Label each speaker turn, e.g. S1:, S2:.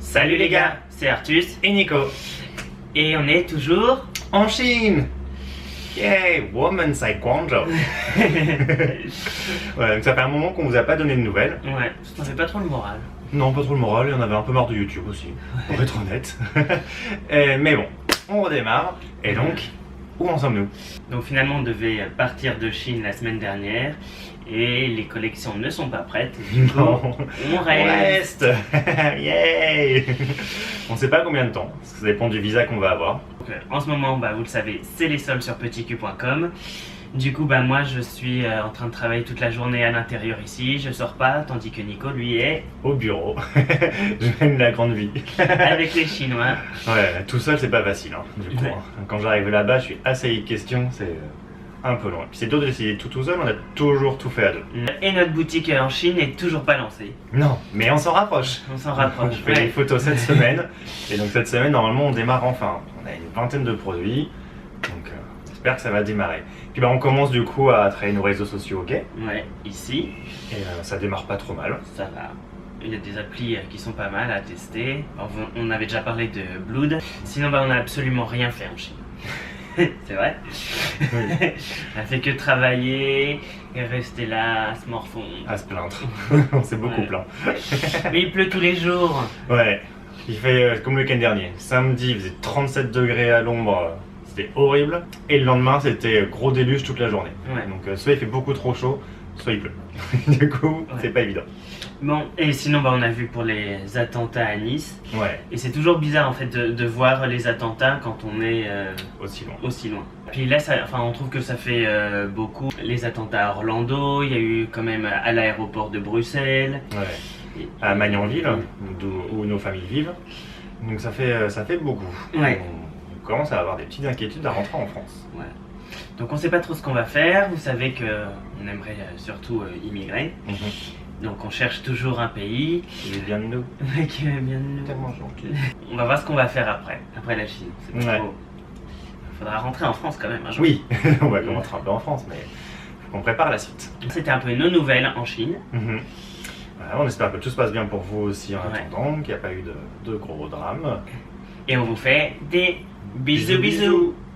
S1: Salut les gars, c'est Artus
S2: et Nico.
S1: et on est toujours
S2: En Chine. Yay, Women's Taekwondo. Ouais, donc ça fait un moment qu'on vous a pas donné de nouvelles.
S1: Ouais, on fait pas trop le moral.
S2: Non, pas trop le moral, il y en avait un peu marre de YouTube aussi, pour être honnête. Mais bon, on redémarre. Et donc, où en sommes-nous?
S1: Donc finalement on devait partir de Chine la semaine dernière et les collections ne sont pas prêtes. Du coup,
S2: Non.
S1: on reste.
S2: Yay. On sait pas combien de temps, parce que ça dépend du visa qu'on va avoir.
S1: Donc, en ce moment, vous le savez, c'est les soldes sur petitq.com. Du coup, moi je suis en train de travailler toute la journée à l'intérieur ici, je sors pas, tandis que Nico lui est
S2: Au bureau, je mène la grande vie.
S1: avec les Chinois.
S2: Ouais, tout seul c'est pas facile, hein, du coup.
S1: Ouais.
S2: Hein. Quand j'arrive là-bas, je suis assailli de questions, c'est un peu long. Puis c'est dur de décider tout seul, on a toujours tout fait à deux.
S1: Et notre boutique en Chine n'est toujours pas lancée.
S2: Non, mais on s'en rapproche.
S1: On s'en
S2: On
S1: rapproche.
S2: fait les photos cette semaine, et donc cette semaine, normalement, on démarre enfin. On a une vingtaine de produits, donc j'espère que ça va démarrer. Puis on commence du coup à travailler nos réseaux sociaux, ok?
S1: Ouais, ici,
S2: Et ça démarre pas trop mal.
S1: ça va. Il y a des applis qui sont pas mal à tester. On avait déjà parlé de Blood. Sinon, on n'a absolument rien fait en Chine. C'est vrai.
S2: Oui.
S1: On fait que travailler et rester là à se morfondre.
S2: À se plaindre. On s'est beaucoup
S1: Ouais.
S2: plaint.
S1: Mais il pleut tous les jours.
S2: Ouais, il fait comme le week-end dernier. Samedi, il faisait 37 degrés à l'ombre, c'était horrible. Et le lendemain, c'était gros déluge toute la journée.
S1: Ouais.
S2: Donc soit il fait beaucoup trop chaud, soit il pleut. Du coup, c'est pas évident.
S1: Bon, et sinon, on a vu pour les attentats à Nice.
S2: Ouais,
S1: Et c'est toujours bizarre en fait de voir les attentats quand on est
S2: aussi loin.
S1: aussi loin. Puis là, on trouve que ça fait beaucoup. Les attentats à Orlando, il y a eu quand même à l'aéroport de Bruxelles.
S2: Ouais.
S1: Et-
S2: À Magnanville, où nos familles vivent. Donc ça fait beaucoup.
S1: Ouais.
S2: On commence à avoir des petites inquiétudes à rentrer en France.
S1: Ouais. Donc on sait pas trop ce qu'on va faire. Vous savez que on aimerait surtout immigrer. Donc on cherche toujours un pays
S2: Il est bien de nous.
S1: qui va bien nous.
S2: Tellement gentil.
S1: On va voir ce qu'on va faire après la Chine. C'est pas
S2: Ouais.
S1: trop. Faudra rentrer en France quand même un jour.
S2: Oui, on va commencer un peu en France, mais faut qu'on prépare la suite.
S1: C'était un peu nos nouvelles en Chine.
S2: Voilà, on espère que tout se passe bien pour vous aussi en
S1: Ouais.
S2: attendant, qu'il n'y a pas eu de gros drames.
S1: Et on vous fait des bisous
S2: Bisous, bisous.
S1: bisous.